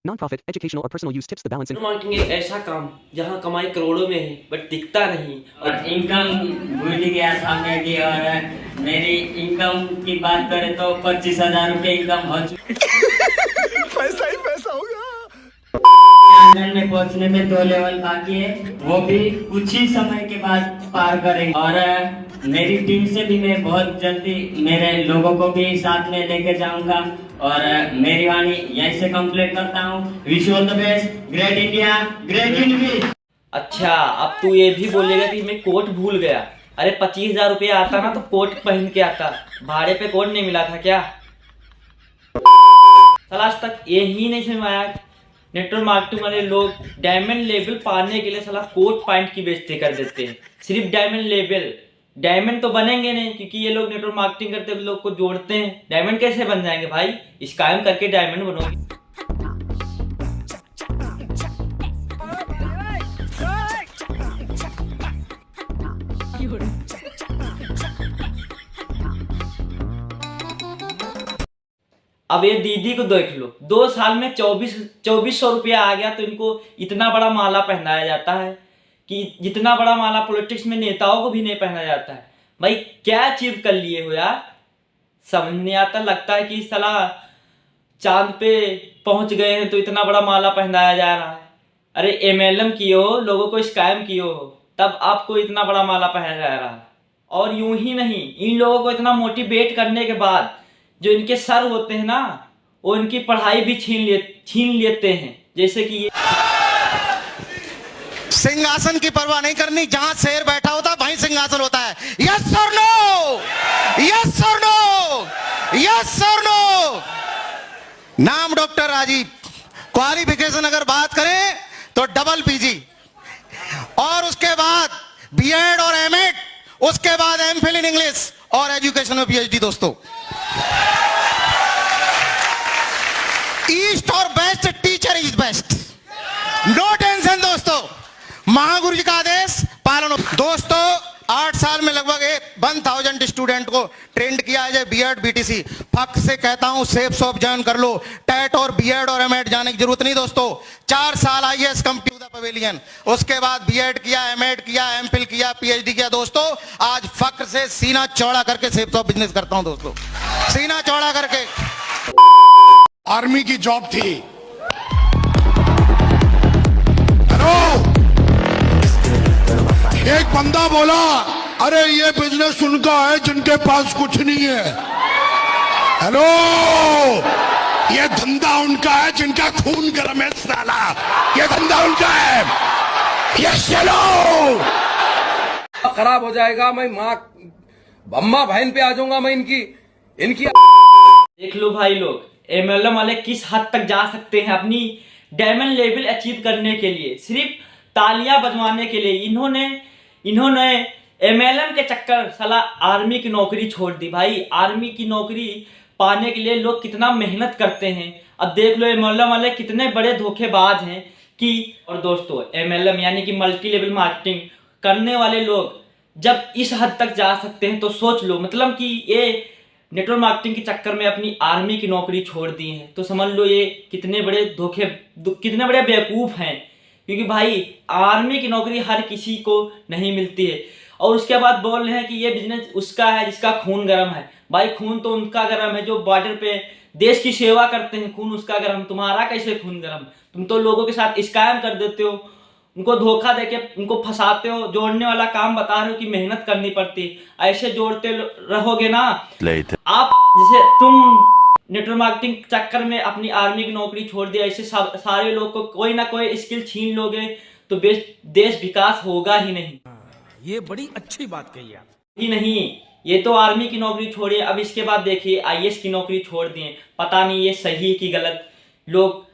Non-profit, educational, or personal use tips the balance in. Marketing एक ऐसा काम जहां कमाई करोड़ों में है बट दिखता नहीं। और इनकम भूल गया था मैं भी। और मेरी इनकम की बात करें तो 25,000 रुपये इनकम हो चुकी। पैसा ही पैसा होगा। आंगन में पहुंचने में 2 लेवल बाकी है, वो भी कुछ ही समय के बाद पार करेंगे। और मेरी टीम से भी मैं बहुत जल्दी मेरे लोगों को भी साथ में लेके जाऊंगा। और मेरी वाणी यहीं से कंप्लीट करता हूँ। Wish all the best, great India, great India. अच्छा, अब तू ये भी बोलेगा कि मैं कोट भूल गया। अरे 25,000 रुपये आता ना तो कोट पहन के आता, भाड़े पे कोट नहीं मिला था क्या? साला आज तक यही नहीं समझ आया नेटवर्क मार्केटिंग वाले लोग डायमंड लेवल पाने के लिए साला कोट पैंट की बेइज्जती कर देते हैं। सिर्फ डायमंड लेवल, डायमंड तो बनेंगे नहीं क्योंकि ये लोग नेटवर्क मार्केटिंग करते हुए लोग को जोड़ते हैं। डायमंड कैसे बन जाएंगे भाई? स्कैम करके डायमंड बनोगे। अब ये दीदी को देख लो, 2 साल में 2400 रुपया आ गया तो इनको इतना बड़ा माला पहनाया जाता है कि जितना बड़ा माला पॉलिटिक्स में नेताओं को भी नहीं पहना जाता है। भाई क्या अचीव कर लिए हो यार, समझ नहीं आता। लगता है कि साला चांद पे पहुंच गए हैं तो इतना बड़ा माला पहनाया जा रहा है। अरे MLM किए हो, लोगों को स्कैम किए हो, तब आपको इतना बड़ा माला पहनाया जा रहा है। और यूं ही नहीं, इन लोगों को इतना मोटिवेट करने के बाद जो इनके सर होते हैं ना, वो इनकी पढ़ाई भी छीन लेते हैं। जैसे कि ये सिंहासन की परवाह नहीं करनी, जहां शेर बैठा होता है वहीं सिंहासन होता है। यस और नो, यस और नो, यस और नो। नाम डॉक्टर राजीव, क्वालिफिकेशन अगर बात करें तो डबल PG, और उसके बाद B.Ed और M.Ed, उसके बाद MPhil इन इंग्लिश और एजुकेशन में PhD। दोस्तों, ईस्ट और west teacher is best, no tension. दोस्तों, महागुरु जी का आदेश पालन हो। दोस्तों, 8 साल में लगभग 1000 स्टूडेंट को ट्रेंड किया है। B.Ed BTC फक से कहता हूं, सेफ सॉप ज्वाइन कर लो। टेट और B.Ed और M.Ed जाने की जरूरत नहीं। दोस्तों, 4 साल IAS कंप्यूटर पवेलियन, उसके बाद B.Ed किया, M.Ed किया, MPhil किया, PhD किया। दोस्तों, आज फक्र से सीना चौड़ा करके सेफ सॉप बिजनेस करता हूं। दोस्तों, सीना चौड़ा करके। आर्मी की जॉब थी। हेलो, एक बंदा बोला, अरे ये बिजनेस उनका है जिनके पास कुछ नहीं है। हेलो, ये धंधा उनका है जिनका खून गर्म है साला, ये धंधा उनका है। ये चलो खराब हो जाएगा, मैं माँ अम्मा बहन पे आ जाऊंगा मैं इनकी। देख लो भाई, लोग MLM वाले किस हद तक जा सकते हैं अपनी डायमंड लेवल अचीव करने के लिए, सिर्फ तालियां बजवाने के लिए। इन्होंने MLM के चक्कर साला आर्मी की नौकरी छोड़ दी। भाई, आर्मी की नौकरी पाने के लिए लोग कितना मेहनत करते हैं। अब देख लो MLM वाले कितने बड़े धोखेबाज हैं कि। और दोस्तों, MLM यानी कि मल्टी लेवल मार्केटिंग करने वाले लोग जब इस हद तक जा सकते हैं तो सोच लो, मतलब कि ये नेटवर्क मार्केटिंग के चक्कर में अपनी आर्मी की नौकरी छोड़ दी है, तो समझ लो ये कितने बड़े बेवकूफ़ हैं। क्योंकि भाई, आर्मी की नौकरी हर किसी को नहीं मिलती है। और उसके बाद बोल रहे हैं कि ये बिजनेस उसका है जिसका खून गर्म है। भाई, खून तो उनका गर्म है जो बॉर्डर पे देश की सेवा करते हैं, खून उसका गर्म। तुम्हारा कैसे खून गर्म? तुम तो लोगों के साथ स्कैम कर देते हो, उनको धोखा देके उनको फंसाते हो। जोड़ने वाला काम बता रहे हो कि मेहनत करनी पड़ती है, ऐसे जोड़ते रहोगे ना आप। जैसे तुम नेटवर्क मार्केटिंग चक्कर में अपनी आर्मी की नौकरी छोड़ दी, ऐसे सारे लोग को कोई ना कोई स्किल छीन लोगे तो देश विकास होगा ही नहीं। ये बड़ी अच्छी बात कही आप। ही नहीं, ये तो आर्मी की नौकरी छोड़िए, अब इसके बाद देखिए IAS की नौकरी छोड़ दिए। पता नहीं ये सही की गलत। लोग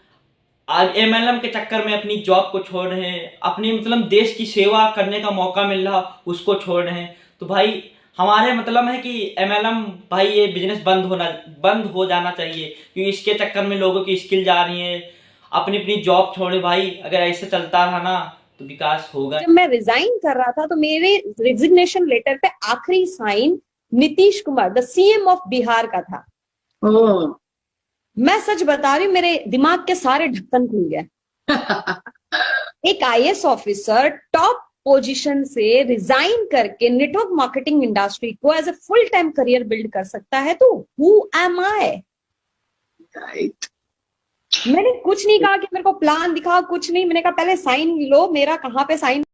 आज MLM के चक्कर में अपनी जॉब को छोड़ रहे हैं, अपनी मतलब देश की सेवा करने का मौका मिल रहा उसको छोड़ रहे हैं। तो भाई, हमारे मतलब है कि MLM भाई ये बिजनेस बंद हो जाना चाहिए, क्योंकि इसके चक्कर में लोगों की स्किल जा रही है, अपनी जॉब छोड़े। भाई, अगर ऐसे चलता रहा ना तो विकास होगा। जब मैं रिजाइन कर रहा था तो मेरे रिजिग्नेशन लेटर पे आखिरी sign Nitish Kumar, the CM of Bihar का था। मैं सच बता रही हूँ, मेरे दिमाग के सारे ढक्कन खुल गए। एक आईएएस ऑफिसर टॉप पोजीशन से रिजाइन करके नेटवर्क मार्केटिंग इंडस्ट्री को as a full time career build कर सकता है, तो हु एम आई? मैंने कुछ नहीं कहा कि मेरे को प्लान दिखा, कुछ नहीं। मैंने कहा पहले साइन लो, मेरा कहाँ पे साइन।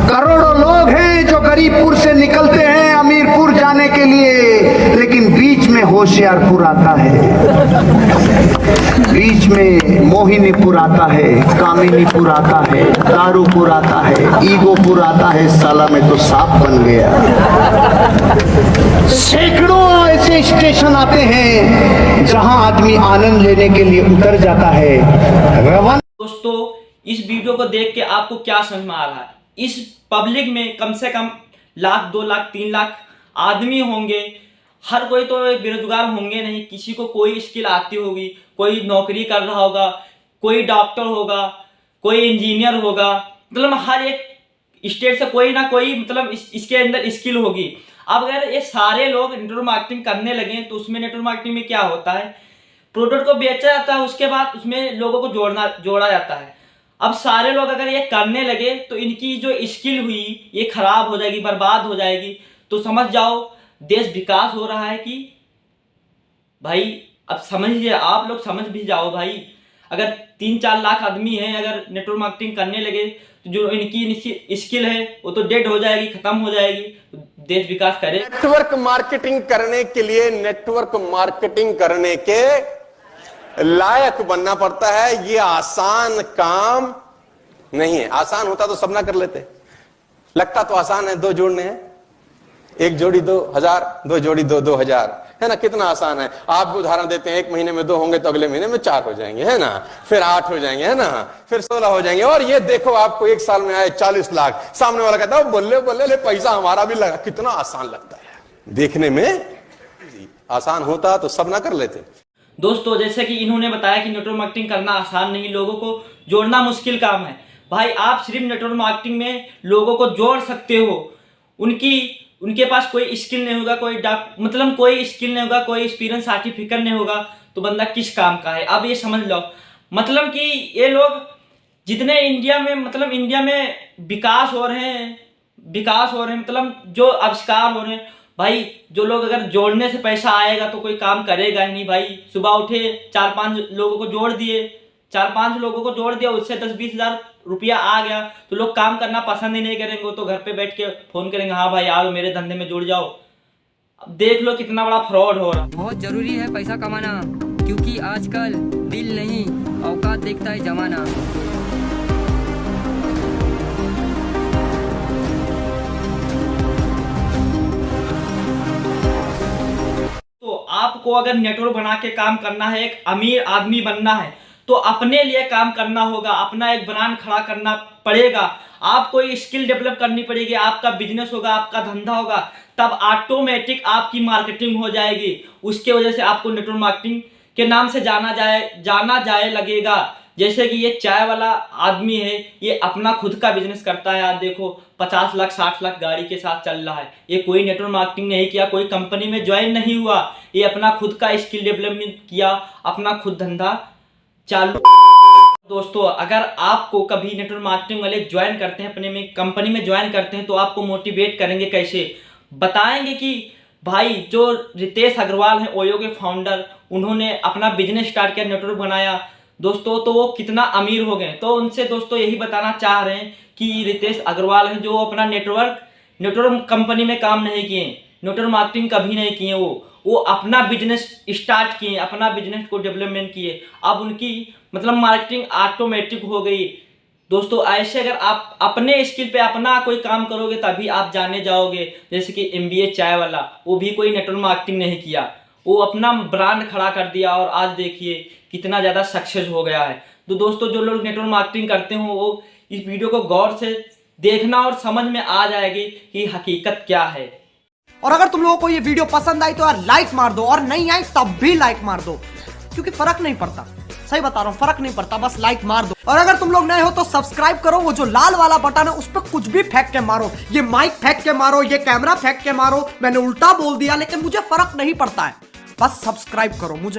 करोड़ों लोग हैं जो गरीबपुर से निकलते हैं अमीरपुर जाने के लिए, लेकिन बीच में होशियारपुर आता है, बीच में मोहिनीपुर आता है, कामिनीपुर आता है, दारूपुर आता है, ईगोपुर आता है। साला में तो सांप बन गया। सैकड़ों ऐसे स्टेशन आते हैं जहां आदमी आनंद लेने के लिए उतर जाता है। दोस्तों, इस वीडियो को देख के आपको क्या समझ में आ रहा है? इस पब्लिक में कम से कम 1 लाख 2 लाख 3 लाख आदमी होंगे। हर कोई तो बेरोजगार होंगे नहीं, किसी को कोई स्किल आती होगी, कोई नौकरी कर रहा होगा, कोई डॉक्टर होगा, कोई इंजीनियर होगा। मतलब हर एक स्टेट से कोई ना कोई मतलब इसके अंदर स्किल होगी। अब अगर ये सारे लोग नेटवर्क मार्केटिंग करने लगे तो उसमें नेटवर्क मार्केटिंग में क्या होता है, प्रोडक्ट को बेचा जाता है, उसके बाद उसमें लोगों को जोड़ा जाता है। अब सारे लोग अगर ये करने लगे तो इनकी जो स्किल हुई ये खराब हो जाएगी, बर्बाद हो जाएगी। तो समझ जाओ देश विकास हो रहा है कि भाई, अब समझिए, आप लोग समझ भी जाओ भाई। अगर 3-4 लाख आदमी हैं, अगर नेटवर्क मार्केटिंग करने लगे तो जो इनकी स्किल है वो तो डेड हो जाएगी, खत्म हो जाएगी। तो देश विकास करे। नेटवर्क मार्केटिंग करने के लिए नेटवर्क मार्केटिंग करने के लायक बनना पड़ता है। ये आसान काम नहीं है। आसान होता तो सब ना कर लेते। लगता तो आसान है, 2 जोड़ने हैं, 1 जोड़ी 2000, 2 जोड़ी 2000, है ना? कितना आसान है। आप उदाहरण देते हैं, 1 महीने में 2 होंगे तो अगले महीने में 4 हो जाएंगे, है ना? फिर 8 हो जाएंगे, है ना? फिर 16 हो जाएंगे। और ये देखो आपको 1 साल में आए 40 लाख। सामने वाला कहता है बोले बोले ले पैसा हमारा भी लगा। कितना आसान लगता है देखने में। आसान होता तो सब ना कर लेते। दोस्तों, जैसे कि इन्होंने बताया कि नेटवर्क मार्केटिंग करना आसान नहीं, लोगों को जोड़ना मुश्किल काम है। भाई, आप सिर्फ नेटवर्क मार्केटिंग में लोगों को जोड़ सकते हो। उनके पास कोई स्किल नहीं होगा, कोई स्किल नहीं होगा, कोई एक्सपीरियंस सर्टिफिकेट नहीं होगा, तो बंदा किस काम का है? अब ये समझ लो। मतलब कि ये लोग जितने इंडिया में विकास हो रहे हैं, मतलब जो आविष्कार हो रहे हैं, भाई जो लोग अगर जोड़ने से पैसा आएगा तो कोई काम करेगा ही नहीं। भाई सुबह उठे 4-5 लोगों को जोड़ दिया, उससे 10-20 हज़ार रुपया आ गया, तो लोग काम करना पसंद ही नहीं करेंगे। तो घर पे बैठ के फोन करेंगे, हाँ भाई आओ मेरे धंधे में जुड़ जाओ। अब देख लो कितना बड़ा फ्रॉड हो रहा है। बहुत जरूरी है पैसा कमाना, क्योंकि आजकल दिल नहीं औकात देखता है जमाना। तो आपको अगर नेटवर्क बना के काम करना है, एक अमीर आदमी बनना है, तो अपने लिए काम करना होगा, अपना एक ब्रांड खड़ा करना पड़ेगा। आपको ये स्किल डेवलप करनी पड़ेगी, आपका बिजनेस होगा, आपका धंधा होगा, तब ऑटोमेटिक आपकी मार्केटिंग हो जाएगी। उसके वजह से आपको नेटवर्क मार्केटिंग के नाम से जाना जाए लगेगा। जैसे कि ये चाय वाला आदमी है, ये अपना खुद का बिजनेस करता है। आप देखो 50 लाख 60 लाख गाड़ी के साथ चल रहा है। ये कोई नेटवर्क मार्केटिंग नहीं किया, कोई कंपनी में ज्वाइन नहीं हुआ, ये अपना खुद का स्किल डेवलपमेंट किया, अपना खुद धंधा चालू। दोस्तों, अगर आपको कभी नेटवर्क मार्केटिंग वाले ज्वाइन करते हैं, अपने में कंपनी में ज्वाइन करते हैं, तो आपको मोटिवेट करेंगे कैसे? बताएंगे कि भाई जो रितेश अग्रवाल हैं, ओयो के फाउंडर, उन्होंने अपना बिजनेस स्टार्ट किया, नेटवर्क बनाया दोस्तों, तो वो कितना अमीर हो गए। तो उनसे दोस्तों यही बताना चाह रहे हैं कि रितेश अग्रवाल हैं, जो अपना नेटवर्क कंपनी में काम नहीं किए, नेटवर्क मार्केटिंग कभी नहीं किए, वो अपना बिजनेस स्टार्ट किए, अपना बिजनेस को डेवलपमेंट किए। अब उनकी मतलब मार्केटिंग ऑटोमेटिक हो गई। दोस्तों, ऐसे अगर आप अपने स्किल पे अपना कोई काम करोगे तभी आप जाने जाओगे। जैसे कि MBA चाय वाला, वो भी कोई नेटवर्क मार्केटिंग नहीं किया, वो अपना ब्रांड खड़ा कर दिया और आज देखिए कितना ज़्यादा सक्सेस हो गया है। तो दोस्तों, जो लोग नेटवर्क मार्केटिंग करते हो वो इस वीडियो को गौर से देखना और समझ में आ जाएगी कि हकीकत क्या है। और अगर तुम लोगों को ये वीडियो पसंद आई तो यार लाइक मार दो, और नहीं आई तब भी लाइक मार दो, क्योंकि फर्क नहीं पड़ता। सही बता रहा हूँ, फर्क नहीं पड़ता, बस लाइक मार दो। और अगर तुम लोग नए हो तो सब्सक्राइब करो, वो जो लाल वाला बटन है उस पर कुछ भी फेंक के मारो, ये माइक फेंक के मारो, ये कैमरा फेंक के मारो, मैंने उल्टा बोल दिया लेकिन मुझे फर्क नहीं पड़ता है, बस सब्सक्राइब करो मुझे।